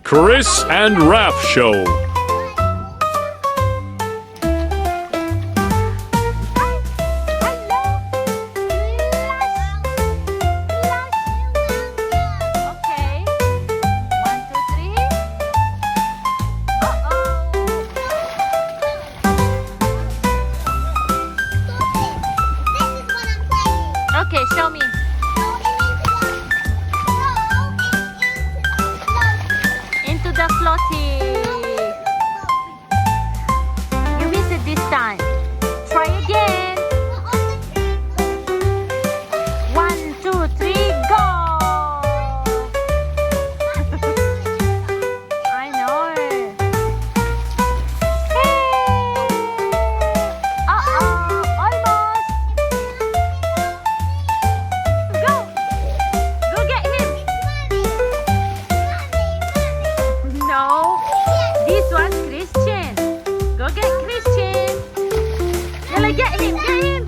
Chris and Raph Show. Okay. 1, 2, 3. Okay, show me. Into the floaty. You missed it this time. Try again. 1, 2, 3, go. I know. Hey. Almost. Go. Go get him. No. This one's Christian. Go get Christian. Yalla, get him, get him.